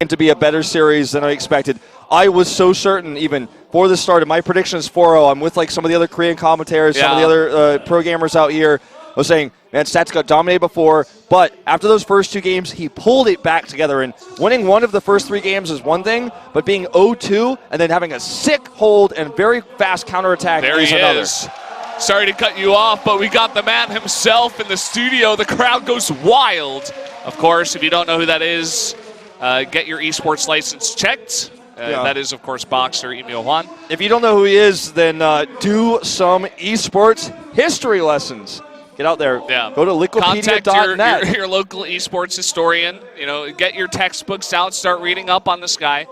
to be a better series than I expected. I was so certain even for the start. My prediction is 4-0. I'm with like some of the other Korean commentators, some of the other pro gamers out here. I was saying, man, Stats got dominated before, but after those first 2 games, he pulled it back together. And winning one of the first 3 games is one thing, but being 0-2 and then having a sick hold and very fast counterattack is another. Sorry to cut you off, but we got the man himself in the studio. The crowd goes wild. Of course, if you don't know who that is, get your esports license checked. That is, of course, Boxer Emil Juan. If you don't know who he is, then do some esports history lessons. Get out there. Yeah. Go to liquipedia.net. Contact your local esports historian. Get your textbooks out, start reading up on this guy,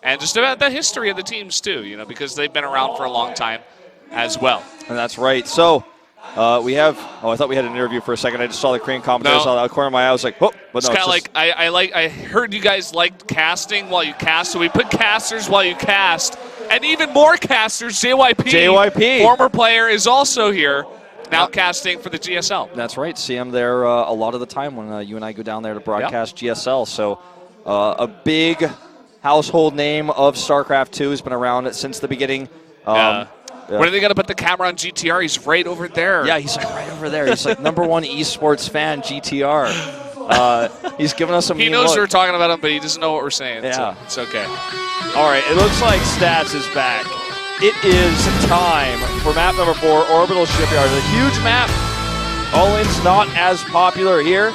and just about the history of the teams too. Because they've been around for a long time as well. And that's right. So we have. Oh, I thought we had an interview for a second. I just saw the Korean commentators out of the corner of my eye. I was like, oh, but it's no. Kind of like I heard you guys liked casting while you cast, so we put casters while you cast, and even more casters. JYP, former player, is also here. Now casting for the GSL. That's right. See him there a lot of the time when you and I go down there to broadcast GSL. So a big household name of Starcraft 2 has been around since the beginning. When are they going to put the camera on GTR? He's right over there. Yeah, he's like right over there. He's like #1 esports fan, GTR. He's giving us some. He knows we're talking about him, but he doesn't know what we're saying. Yeah. So it's okay. All right, it looks like Stats is back. It is time for map number 4, Orbital Shipyard. A huge map. All-in's not as popular here.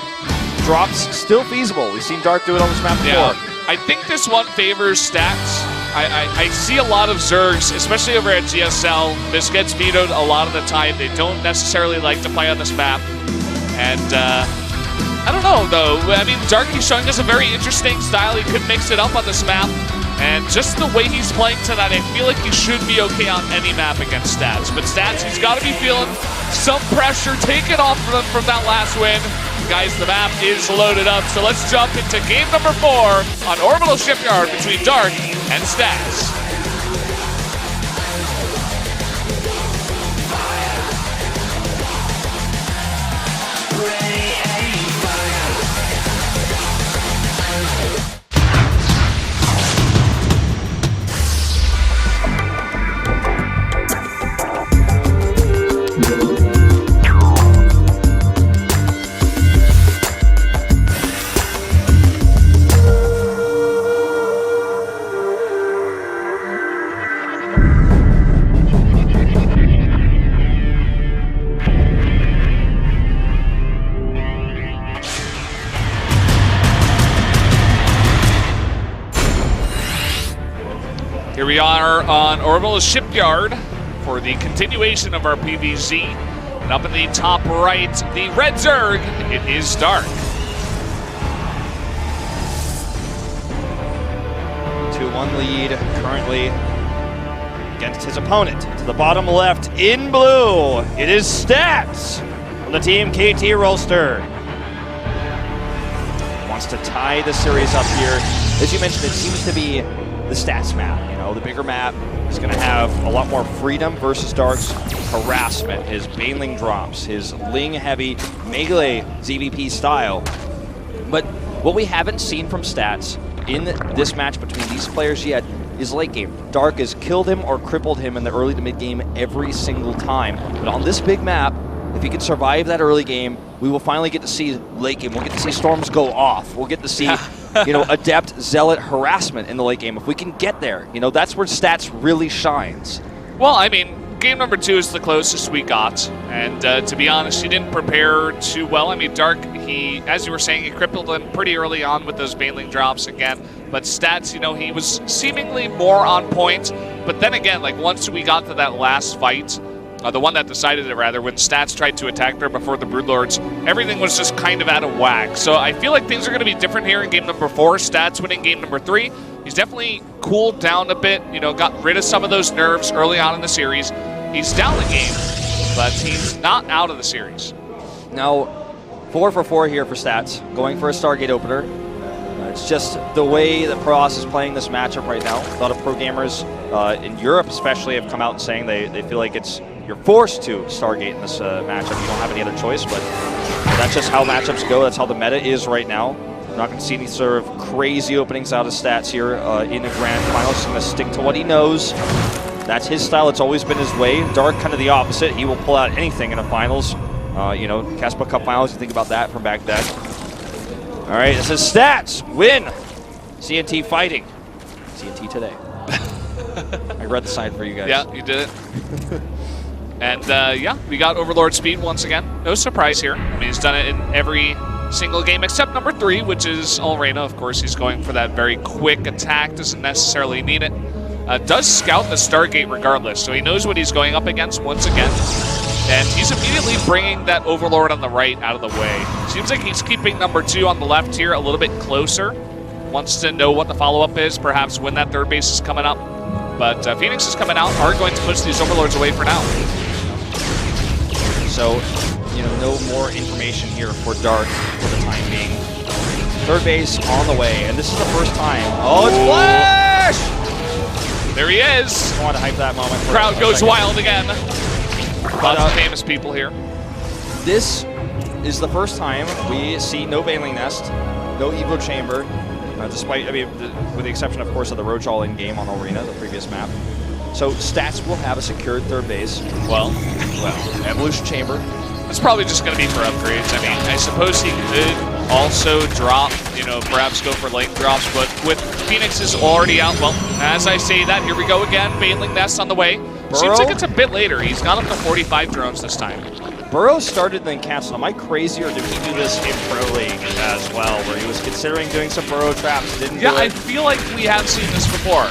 Drops still feasible. We've seen Dark do it on this map before. Yeah. I think this one favors Stats. I see a lot of Zergs, especially over at GSL. This gets vetoed a lot of the time. They don't necessarily like to play on this map. And I don't know, though. I mean, Dark, he's showing us a very interesting style. He could mix it up on this map. And just the way he's playing tonight, I feel like he should be okay on any map against Stats. But Stats, he's got to be feeling some pressure. Take it off from that last win. Guys, the map is loaded up, so let's jump into game number 4 on Orbital Shipyard between Dark and Stats. Here we are on Orbital Shipyard for the continuation of our PvZ. And up in the top right, the red Zerg, it is Dark. 2-1 lead currently against his opponent. To the bottom left, in blue, it is Stats from the team KT Rolster. Wants to tie the series up here. As you mentioned, it seems to be the Stats map. The bigger map is going to have a lot more freedom versus Dark's harassment, his Baneling drops, his Ling-heavy melee ZVP style. But what we haven't seen from Stats in this match between these players yet is late game. Dark has killed him or crippled him in the early to mid game every single time. But on this big map, if he can survive that early game, we will finally get to see late game. We'll get to see storms go off. We'll get to see adept zealot harassment in the late game. If we can get there, that's where Stats really shines. Well, I mean, game number 2 is the closest we got. And to be honest, he didn't prepare too well. I mean, Dark, as you were saying, he crippled him pretty early on with those Baneling drops again. But Stats, he was seemingly more on point. But then again, once we got to that last fight, the one that decided it, rather, when Stats tried to attack there before the Broodlords, everything was just kind of out of whack. So I feel like things are going to be different here in game number 4. Stats winning game number 3. He's definitely cooled down a bit, got rid of some of those nerves early on in the series. He's down the game, but he's not out of the series. Now, 4 for 4 here for Stats, going for a Stargate opener. It's just the way that Protoss is playing this matchup right now. A lot of pro gamers in Europe especially have come out and saying they feel like you're forced to Stargate in this matchup. You don't have any other choice, but that's just how matchups go. That's how the meta is right now. We're not going to see any sort of crazy openings out of stats here in the grand finals. He's going to stick to what he knows. That's his style. It's always been his way. Dark, kind of the opposite. He will pull out anything in the finals. You know, Casper Cup finals, you think about that from back then. All right, this is stats. Win. CNT fighting. CNT today. I read the side for you guys. Yeah, you did it. And yeah, we got Overlord speed once again. No surprise here. I mean, he's done it in every single game except number 3, which is Alrena. Of course, he's going for that very quick attack. Doesn't necessarily need it. Does scout the Stargate regardless, so he knows what he's going up against once again. And he's immediately bringing that Overlord on the right out of the way. Seems like he's keeping number 2 on the left here a little bit closer. Wants to know what the follow-up is, perhaps when that third base is coming up. But Phoenix is coming out, are going to push these Overlords away for now. So, you know, no more information here for Dark for the time being. Third base on the way, and this is the first time. Oh, it's Flash! There he is. I want to hype that moment. Crowd goes wild again. Lots of famous people here. This is the first time we see no Baneling Nest, no Evo Chamber, despite, I mean, with the exception, of course, of the Roach All-In game on Arena, the previous map. So Stats will have a secured third base. Well, Evolution Chamber. It's probably just going to be for upgrades. I mean, I suppose he could also drop, you know, perhaps go for lane drops, but with Phoenix is already out. Well, as I say that, here we go again. Baneling Nest on the way. Seems like it's a bit later. He's gone up to 45 drones this time. Burrow started then canceled. Am I crazy, or did he do this in Pro League as well, where he was considering doing some Burrow traps, didn't do it? I feel like we have seen this before.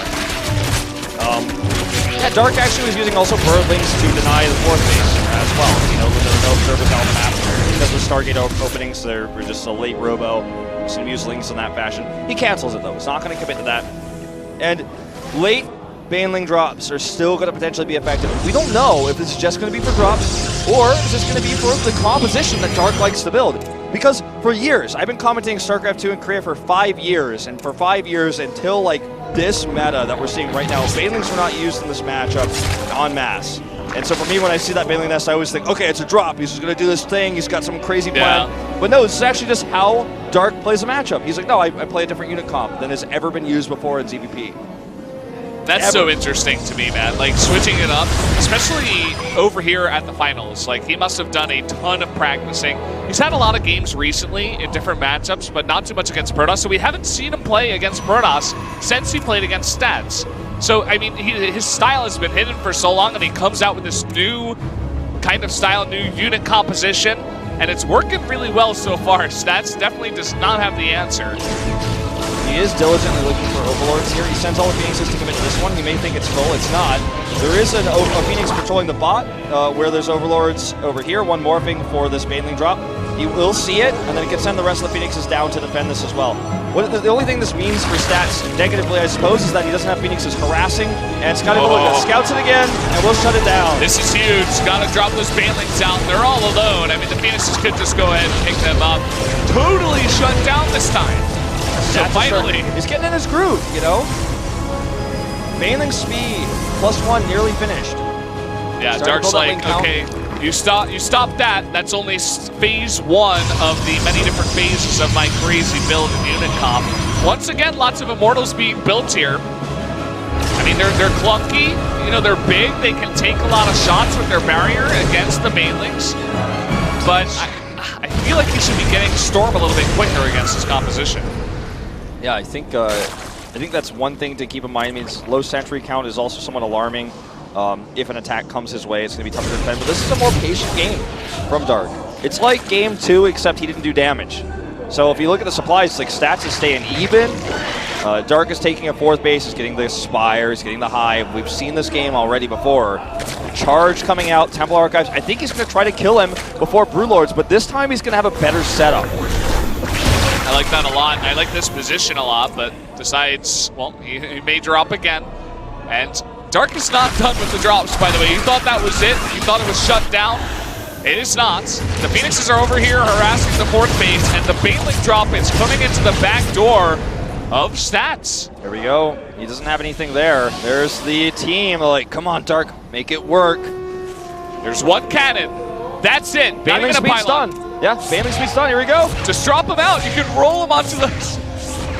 Yeah, Dark actually was using also Burrow links to deny the fourth base as well. You know, there's no observers on the map because of the Stargate openings. There were just a late robo. He's going to use links in that fashion. He cancels it though. He's not going to commit to that. And late Baneling drops are still going to potentially be effective. We don't know if this is just going to be for drops or is this going to be for the composition that Dark likes to build. Because for years, I've been commenting Starcraft 2 in Korea for 5 years, and for 5 years until like this meta that we're seeing right now, Banelings were not used in this matchup en masse. And so for me, when I see that Baneling Nest, I always think, okay, it's a drop. He's just going to do this thing. He's got some crazy plan. Yeah. But no, this is actually just how Dark plays a matchup. He's like, no, I play a different unit comp than has ever been used before in ZVP. That's so interesting to me, man. Like, switching it up, especially over here at the finals. Like, he must have done a ton of practicing. He's had a lot of games recently in different matchups, but not too much against Protoss. So we haven't seen him play against Protoss since he played against Stats. So, I mean, his style has been hidden for so long, and he comes out with this new kind of style, new unit composition, and it's working really well so far. Stats definitely does not have the answer. He is diligently looking for Overlords here. He sends all the Phoenixes to commit to this one. He may think it's full. It's not. There is a Phoenix patrolling the bot where there's Overlords over here. One morphing for this Baneling drop. He will see it, and then he can send the rest of the Phoenixes down to defend this as well. The only thing this means for Stats negatively, I suppose, is that he doesn't have Phoenixes harassing, and it's kind of scouts it again, and we'll shut it down. This is huge. Gotta drop those Banelings out. They're all alone. I mean, the Phoenixes could just go ahead and pick them up. Totally shut down this time. So finally, he's getting in his groove, you know? Baneling speed, +1, nearly finished. Yeah, Dark's like, okay, you stop that. That's only phase 1 of the many different phases of my crazy build and unit comp. Once again, lots of Immortals being built here. I mean, they're clunky, you know, they're big, they can take a lot of shots with their barrier against the Banelings, but I feel like he should be getting Storm a little bit quicker against his composition. Yeah, I think that's one thing to keep in mind. I mean, low sentry count is also somewhat alarming. If an attack comes his way, it's going to be tougher to defend. But this is a more patient game from Dark. It's like game 2, except he didn't do damage. So if you look at the supplies, like Stats is staying even. Dark is taking a 4th base, is getting the Spire, is getting the Hive. We've seen this game already before. Charge coming out, Temple Archives. I think he's going to try to kill him before Brewlords, but this time he's going to have a better setup. I like that a lot. I like this position a lot, but decides, well, he may drop again. And Dark is not done with the drops, by the way. You thought that was it? You thought it was shut down? It is not. The Phoenixes are over here harassing the 4th base, and the Baneling drop is coming into the back door of Stats. There we go. He doesn't have anything there. There's the team. They're like, come on, Dark, make it work. There's one cannon. That's it. Baneling speed's done. Yeah, Banning speed's done. Here we go. Just drop him out. You can roll him onto the...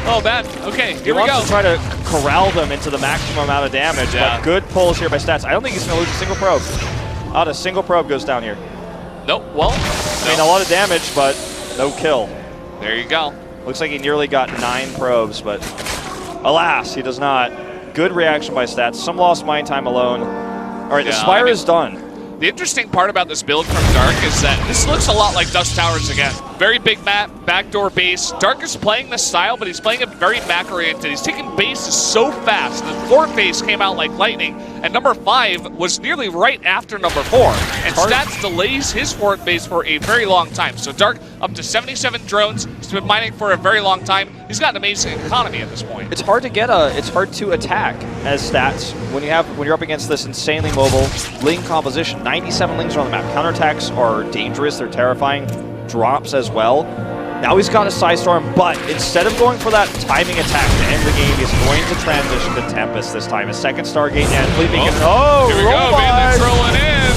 Oh, man. Okay, He here we wants go. to try to corral them into the maximum amount of damage, Yeah. but good pulls here by Stats. I don't think he's going to lose a single probe. Not a single probe goes down here. Nope, well... I mean, a lot of damage, but no kill. There you go. Looks like he nearly got 9 probes, but alas, he does not. Good reaction by Stats. Some lost mine time alone. All right, the Spire is done. The interesting part about this build from Dark is that this looks a lot like Dust Towers again. Very big map, backdoor base. Dark is playing this style, but he's playing it very Mac-oriented. He's taking bases so fast. The 4th base came out like lightning, and number 5 was nearly right after number 4. And Stats delays his 4th base for a very long time. So Dark up to 77 drones. He's been mining for a very long time. He's got an amazing economy at this point. It's hard to attack as Stats when you're up against this insanely mobile Ling composition. 97 Lings are on the map. Counterattacks are dangerous, they're terrifying. Drops as well. Now he's got a Psystorm, but instead of going for that timing attack to end the game, he's going to transition to Tempest this time. A second Stargate and Fleet Beacon. Oh, here we go, Banelings rolling in.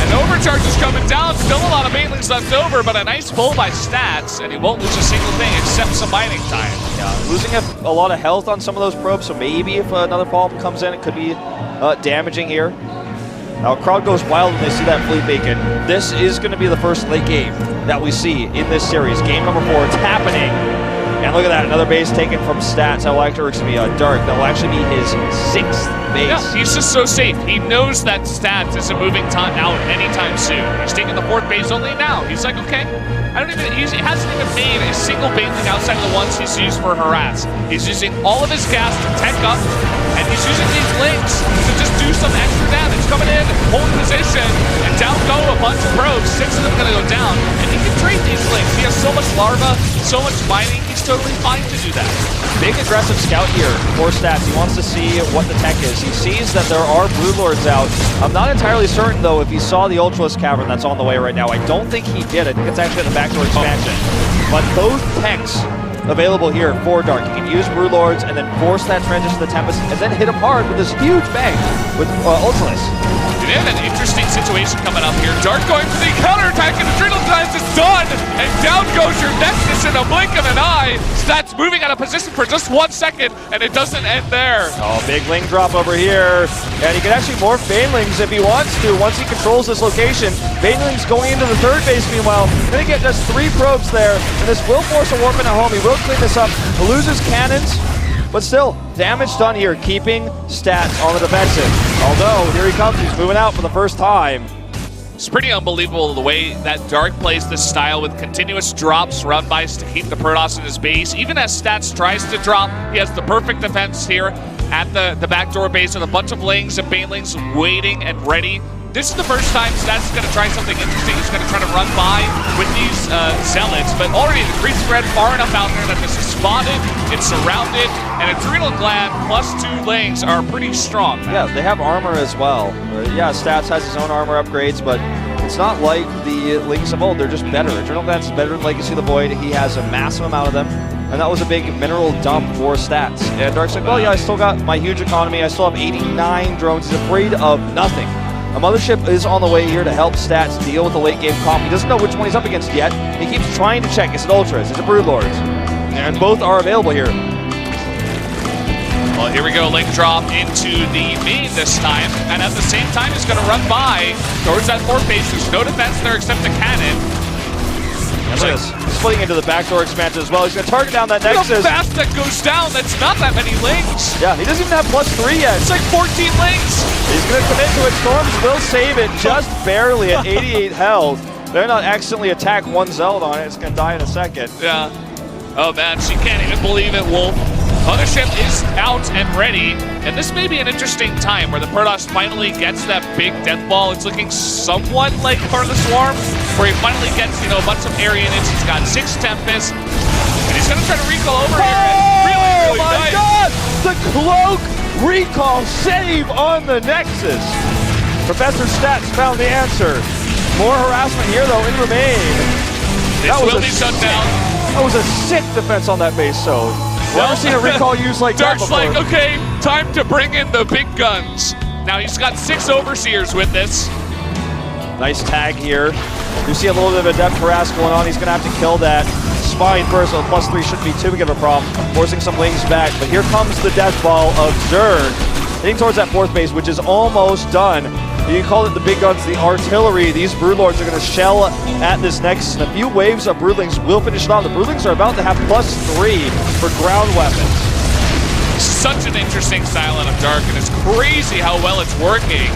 And Overcharge is coming down. Still a lot of Banelings left over, but a nice pull by Stats, and he won't lose a single thing except some mining time. Yeah, losing a lot of health on some of those probes, so maybe if another follow-up comes in, it could be damaging here. Now, crowd goes wild when they see that Fleet Beacon. This is going to be the first late game that we see in this series. Game number 4, it's happening. And look at that, another base taken from Stats. That will actually be Dark. That will actually be his 6th base. Yeah, he's just so safe. He knows that Stats isn't moving out anytime soon. He's taking the 4th base only now. He's like, okay, he hasn't even made a single Baneling outside of the ones he's used for Harass. He's using all of his gas to tech up, and he's using these links to just do some extra damage. Coming in, hold position, and down go a bunch of probes. 6 of them going to go down, and he can trade these links. He has so much larva, so much mining, he's totally fine to do that. Big aggressive scout here for Stats. He wants to see what the tech is. He sees that there are Brood Lords out. I'm not entirely certain, though, if he saw the Ultralisk Cavern that's on the way right now. I don't think he did. I think it's actually at the backdoor expansion. But both techs available here for Dark. You can use Brood Lords and then force that transition to Tempest and then hit him hard with this huge bang with Ultralisk. We have an interesting situation coming up here. Dark going for the counterattack, and Adrenal Glands is done! And down goes your Nexus in a blink of an eye! Stats moving out of position for just 1 second, and it doesn't end there. Oh, big Ling drop over here. And he can actually morph Banelings if he wants to, once he controls this location. Banelings going into the 3rd base, meanwhile. Gonna get just 3 probes there, and this will force a warp in at home. He will clean this up. He loses cannons, but still, damage done here, keeping Stats on the defensive. Although, here he comes, he's moving out for the first time. It's pretty unbelievable the way that Dark plays this style with continuous drops, run-bys to keep the Protoss in his base. Even as Stats tries to drop, he has the perfect defense here at the backdoor base with a bunch of Lings and Banelings waiting and ready. This is the first time Stats is going to try something interesting. He's going to try to run by with these Zealots, but already the creep spread far enough out there that this is spotted, it's surrounded, and Adrenal Gland plus 2 Lings are pretty strong. Yeah, they have armor as well. Yeah, Stats has his own armor upgrades, but it's not like the Lings of old. They're just better. Adrenal Gland is better than Legacy of the Void. He has a massive amount of them, and that was a big mineral dump for Stats. And Dark's like, well, yeah, I still got my huge economy. I still have 89 drones. He's afraid of nothing. A mothership is on the way here to help Stats deal with the late game comp. He doesn't know which one he's up against yet. He keeps trying to check. Is it Ultras? Is it Brood Lords? And both are available here. Well, here we go. Link drop into the main this time. And at the same time, he's going to run by towards that 4th base. There's no defense there except the cannon. Look at this. Splitting into the backdoor expansion as well. He's going to target down that Nexus. Look how fast that goes down. That's not that many Lings. Yeah, he doesn't even have +3 yet. It's like 14 Lings. He's going to commit to it. Storms will save it just barely at 88 health. They're not accidentally attack 1 Zealot on it. It's going to die in a second. Yeah. Oh, man, she can't even believe it, Wolf. Mothership is out and ready, and this may be an interesting time where the Protoss finally gets that big death ball. It's looking somewhat like part of the Swarm, where he finally gets, a bunch of area units. He's got 6 Tempests, and he's going to try to recall over here. And really my nice. God! The Cloak recall save on the Nexus. Professor Stats found the answer. More harassment here, though, in Remain. This will be shut down. That was a sick defense on that base, so. Never seen a recall used like that Dark's before. like, okay, time to bring in the big guns. Now he's got 6 Overseers with this. Nice tag here. You see a little bit of a depth harass going on. He's going to have to kill that spine first. So +3 shouldn't be too big of a problem. Forcing some wings back. But here comes the death ball of Zerg. Heading towards that fourth base, which is almost done. You can call it the big guns, the artillery. These Broodlords are going to shell at this Nexus. And a few waves of Broodlings will finish it off. The Broodlings are about to have +3 for ground weapons. Such an interesting style out of Dark, and it's crazy how well it's working.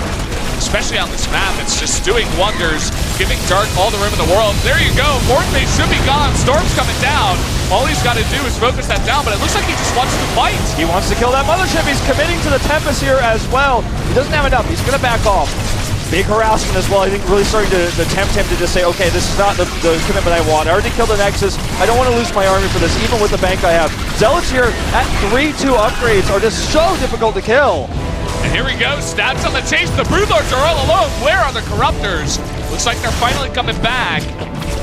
Especially on this map, it's just doing wonders, giving Dark all the room in the world. There you go, fourth base should be gone. Storm's coming down. All he's got to do is focus that down, but it looks like he just wants to fight. He wants to kill that Mothership. He's committing to the Tempest here as well. He doesn't have enough. He's going to back off. Big harassment as well. I think really starting to tempt him to just say, okay, this is not the commitment I want. I already killed the Nexus. I don't want to lose my army for this, even with the bank I have. Zealots here at 3-2 upgrades are just so difficult to kill. And here we go, stats on the chase. The Broodlords are all alone. Where are the Corruptors? Looks like they're finally coming back.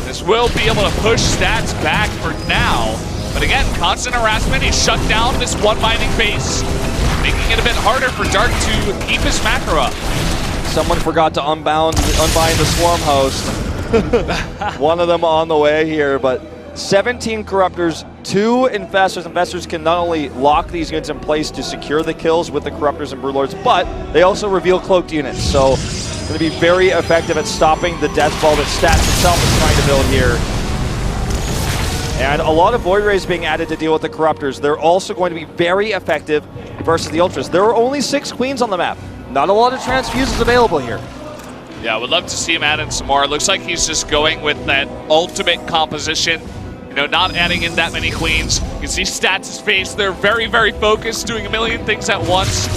This will be able to push stats back for now. But again, constant harassment. He shut down this one mining base, making it a bit harder for Dark to keep his macro up. Someone forgot to unbind the Swarm host. One of them on the way here, but 17 Corruptors, 2 Infestors. Infestors can not only lock these units in place to secure the kills with the Corruptors and Broodlords, but they also reveal cloaked units. So it's going to be very effective at stopping the death ball that Stats himself is trying to build here. And a lot of Void Rays being added to deal with the Corruptors. They're also going to be very effective versus the Ultras. There are only 6 Queens on the map. Not a lot of transfuses available here. Yeah, I would love to see him add in some more. It looks like he's just going with that ultimate composition. You know, not adding in that many queens. You can see Stats' face. They're very, very focused, doing a million things at once.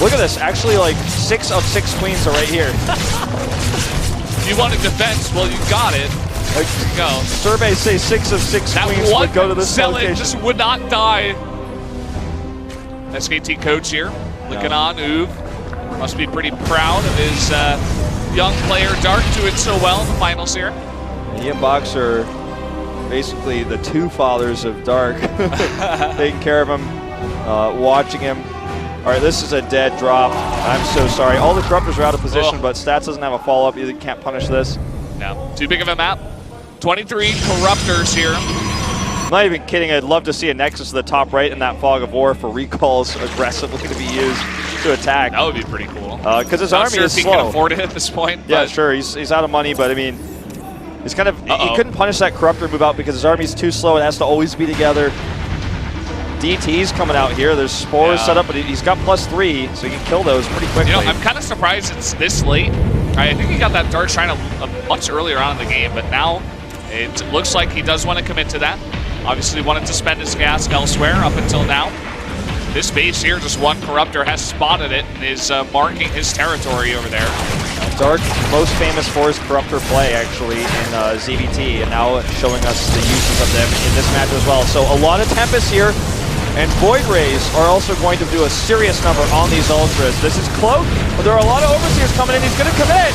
Look at this. Actually, like 6 of 6 queens are right here. If you wanted defense, well, you got it. There you go. Surveys say 6 of 6 that queens would go to this location. That just would not die. SKT coach here, looking on. Uv must be pretty proud of his young player Dark doing so well in the finals here. He and Box are basically the 2 fathers of Dark, taking care of him, watching him. All right, this is a dead drop. I'm so sorry. All the Corruptors are out of position, but Stats doesn't have a follow-up. You can't punish this. No, too big of a map. 23 Corruptors here. I'm not even kidding. I'd love to see a Nexus to the top right in that Fog of War for recalls aggressively to be used to attack. That would be pretty cool. Because his army is slow. He can afford it at this point. Yeah, sure. He's out of money, but I mean, he's kind of he couldn't punish that Corruptor move out because his army's too slow. It has to always be together. DT's coming out here. There's Spores set up, but he's got +3, so he can kill those pretty quickly. You know, I'm kind of surprised it's this late. I think he got that Dark Shrine much earlier on in the game, but now it looks like he does want to commit to that. Obviously wanted to spend his gas elsewhere up until now. This base here, just one Corruptor has spotted it and is marking his territory over there. Dark, most famous for his Corruptor play, actually, in ZBT, and now showing us the uses of them in this match as well. So a lot of Tempest here, and Void Rays are also going to do a serious number on these Ultras. This is Cloak, but there are a lot of Overseers coming in. He's going to commit.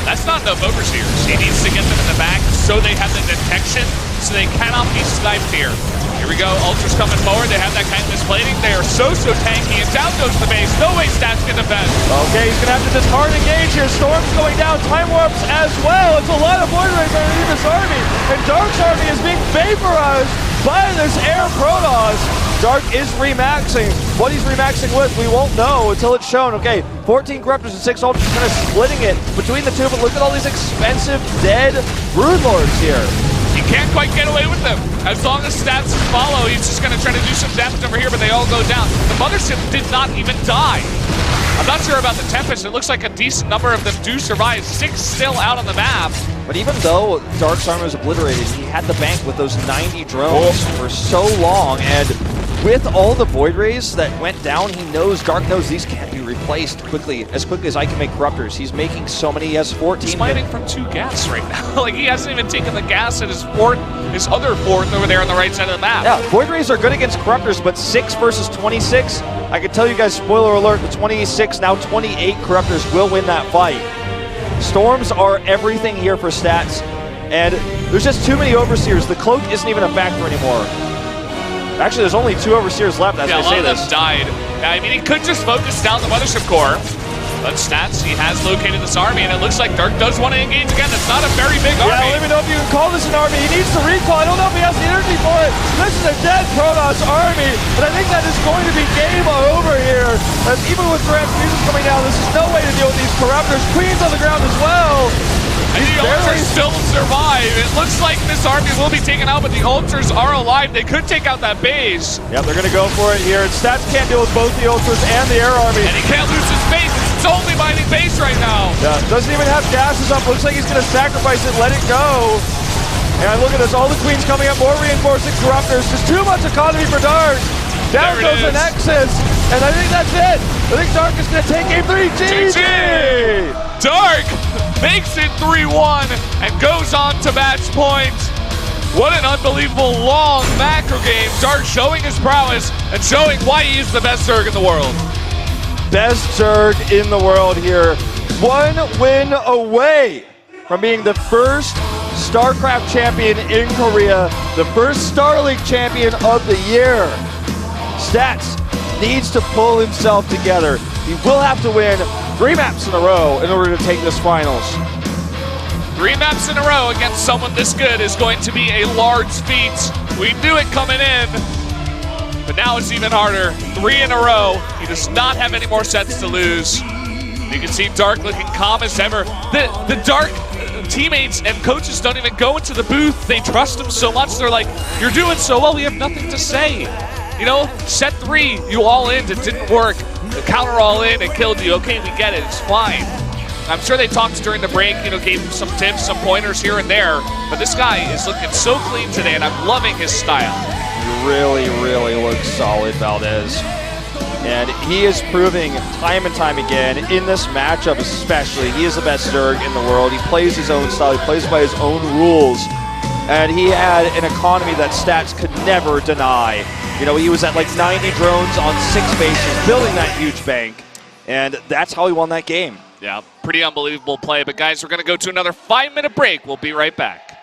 That's not enough Overseers. He needs to get them in the back so they have the detection, so they cannot be sniped here. Here we go, Ultras coming forward. They have that kind of misplating. They are so tanky, and down goes the base. No way Stats can defend. Okay, he's going to have to just hard engage here. Storm's going down, Time Warps as well. It's a lot of Void Rays underneath this army, and Dark's army is being vaporized by this Air Protoss. Dark is remaxing. What he's remaxing with, we won't know until it's shown. Okay, 14 Corruptors and 6 Ultras, kind of splitting it between the two, but look at all these expensive dead Broodlords here. He can't quite get away with them. As long as Stats follow, he's just going to try to do some damage over here, but they all go down. The Mothership did not even die. I'm not sure about the Tempest. It looks like a decent number of them do survive. 6 still out on the map. But even though Dark's armor was obliterated, he had the bank with those 90 drones for so long, and with all the Void Rays that went down, he knows, Dark knows these can't be replaced as quickly as I can make Corruptors. He's making so many, he has 14. He's fighting from 2 gas right now. Like, he hasn't even taken the gas at his other fourth over there on the right side of the map. Yeah, Void Rays are good against Corruptors, but 6 versus 26, I can tell you guys, spoiler alert, the 26, now 28 Corruptors will win that fight. Storms are everything here for Stats, and there's just too many Overseers. The Cloak isn't even a factor anymore. Actually, there's only 2 Overseers left as I say this. A lot of them died. I mean, he could just focus down the Mothership core. But Stats, he has located this army, and it looks like Dark does want to engage again. It's not a very big army. Yeah, let me know if you can call this an army. He needs to recall. I don't know if he has the energy for it. This is a dead Protoss army, and I think that is going to be game over here. As even with Durant's music coming down, this is no way to deal with these Corruptors. Queen's on the ground as well. And the Ultras still survive. It looks like this army will be taken out, but the Ultras are alive. They could take out that base. Yeah, they're going to go for it here. And Stats can't deal with both the Ultras and the air army. And he can't lose his base. It's only mining base right now. Yeah, doesn't even have gases up. Looks like he's going to sacrifice it, let it go. And look at this, all the Queens coming up, more reinforcing Corruptors. Just too much economy for Dark. Down goes the Nexus. And I think that's it. I think Dark is going to take game 3. GG! Dark makes it 3-1 and goes on to match point. What an unbelievable long macro game. Dark showing his prowess and showing why he is the best Zerg in the world. Best Zerg in the world here. 1 win away from being the first Starcraft champion in Korea, the first Star League champion of the year. Stats needs to pull himself together. He will have to win 3 maps in a row in order to take this finals. 3 maps in a row against someone this good is going to be a large feat. We knew it coming in, but now it's even harder. 3 in a row. He does not have any more sets to lose. You can see Dark looking calm as ever. The Dark teammates and coaches don't even go into the booth. They trust him so much. They're like, you're doing so well, we have nothing to say. You know, set 3, you all in, it didn't work. The counter all in, it killed you. Okay, we get it, it's fine. I'm sure they talked during the break, you know, gave him some tips, some pointers here and there. But this guy is looking so clean today, and I'm loving his style. He really, really looks solid, Valdez. And he is proving time and time again, in this matchup especially, he is the best Zerg in the world. He plays his own style, he plays by his own rules. And he had an economy that Stats could never deny. You know, he was at like 90 drones on 6 bases, building that huge bank. And that's how he won that game. Yeah, pretty unbelievable play. But guys, we're going to go to another 5-minute break. We'll be right back.